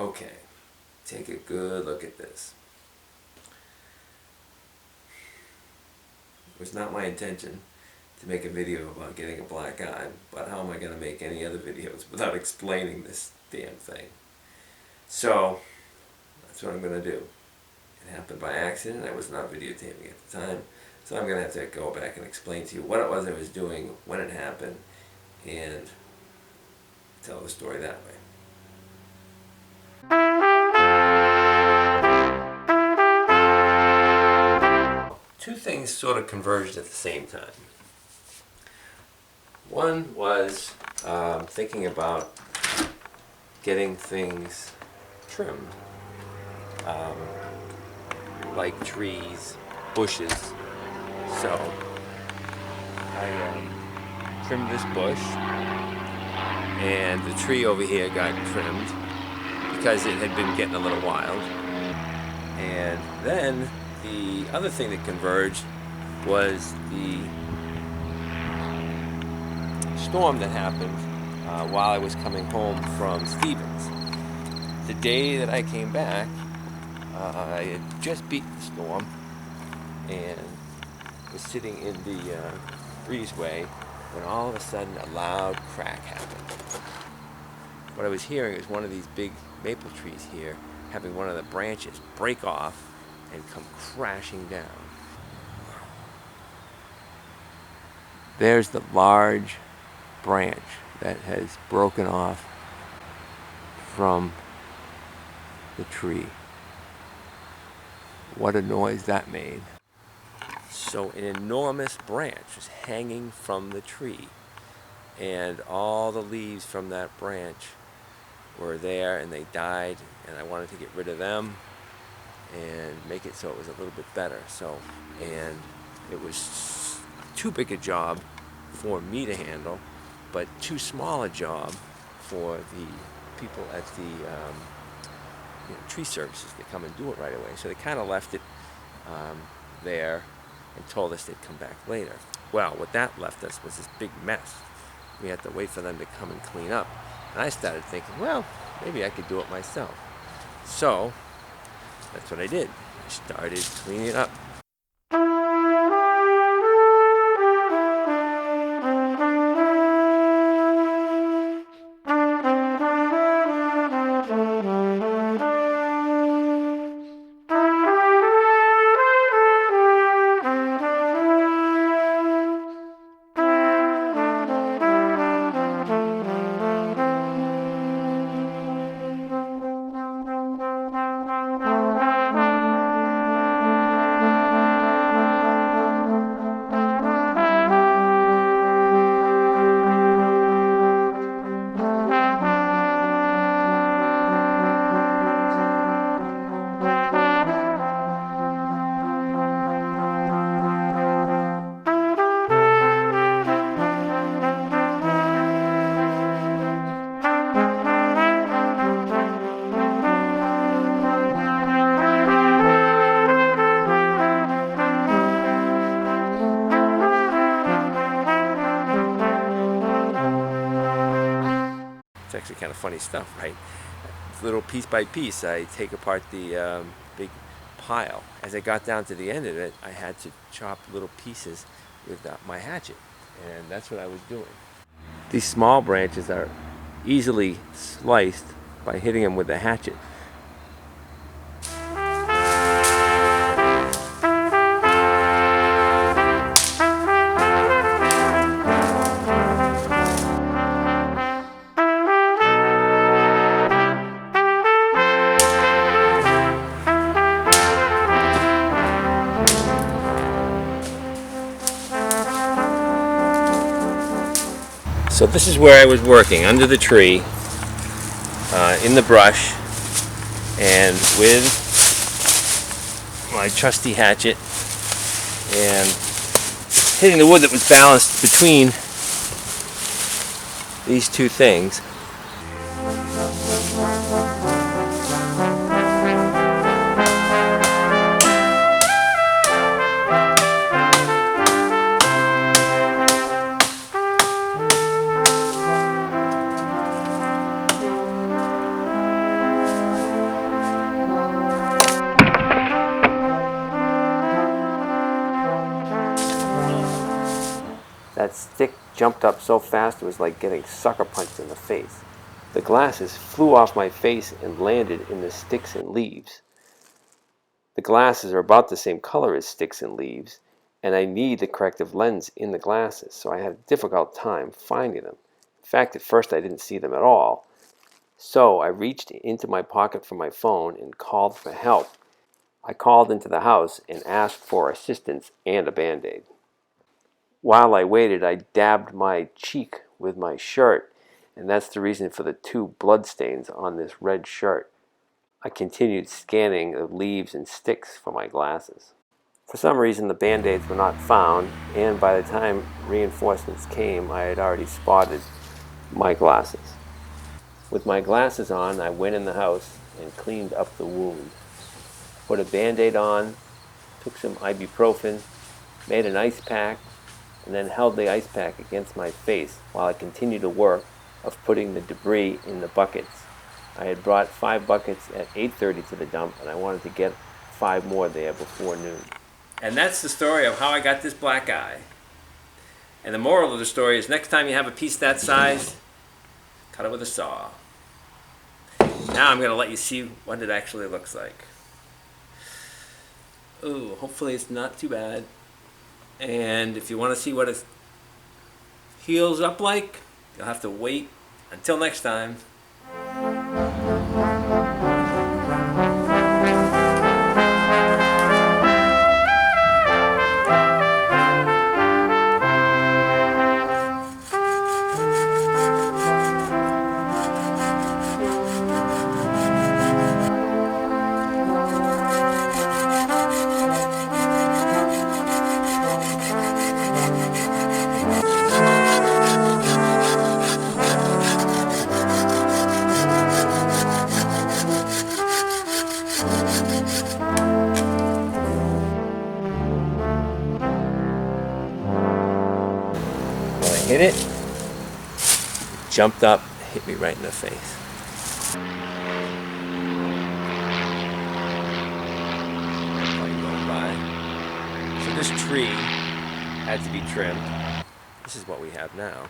Okay, take a good look at this. It was not my intention to make a video about getting a black eye, but how am I going to make any other videos without explaining this damn thing? So, that's what I'm going to do. It happened by accident. I was not videotaping at the time. So I'm going to have to go back and explain to you what it was I was doing, when it happened, and tell the story that way. Two things sort of converged at the same time. One was thinking about getting things trimmed, like trees, bushes. So I trimmed this bush, and the tree over here got trimmed because it had been getting a little wild. And then the other thing that converged was the storm that happened while I was coming home from Stevens. The day that I came back, I had just beaten the storm and was sitting in the breezeway when all of a sudden a loud crack happened. What I was hearing was one of these big maple trees here having one of the branches break off and come crashing down. There's the large branch that has broken off from the tree. What a noise that made. So an enormous branch was hanging from the tree, and all the leaves from that branch were there, and they died, and I wanted to get rid of them and make it so it was a little bit better. And it was too big a job for me to handle, but too small a job for the people at the tree services that come and do it right away. So they kind of left it there and told us they'd come back later. Well, what that left us was this big mess. We had to wait for them to come and clean up. And I started thinking, well, maybe I could do it myself. So that's what I did. I started cleaning it up. It's actually kind of funny stuff, right? Little piece by piece, I take apart the big pile. As I got down to the end of it, I had to chop little pieces with my hatchet, and that's what I was doing. These small branches are easily sliced by hitting them with the hatchet. So this is where I was working, under the tree, in the brush, and with my trusty hatchet, and hitting the wood that was balanced between these two things. That stick jumped up so fast it was like getting sucker punched in the face. The glasses flew off my face and landed in the sticks and leaves. The glasses are about the same color as sticks and leaves, and I need the corrective lens in the glasses, so I had a difficult time finding them. In fact, at first I didn't see them at all. So I reached into my pocket for my phone and called for help. I called into the house and asked for assistance and a Band-Aid. While I waited, I dabbed my cheek with my shirt, and that's the reason for the 2 bloodstains on this red shirt. I continued scanning the leaves and sticks for my glasses. For some reason, the Band-Aids were not found, and by the time reinforcements came, I had already spotted my glasses. With my glasses on, I went in the house and cleaned up the wound. Put a Band-Aid on, took some ibuprofen, made an ice pack, and then held the ice pack against my face while I continued the work of putting the debris in the buckets. I had brought 5 buckets at 8:30 to the dump, and I wanted to get 5 more there before noon. And that's the story of how I got this black eye. And the moral of the story is next time you have a piece that size, cut it with a saw. Now I'm going to let you see what it actually looks like. Ooh, hopefully it's not too bad. And if you want to see what it heals up like, you'll have to wait until next time. When I hit it, jumped up, hit me right in the face. So this tree had to be trimmed. This is what we have now.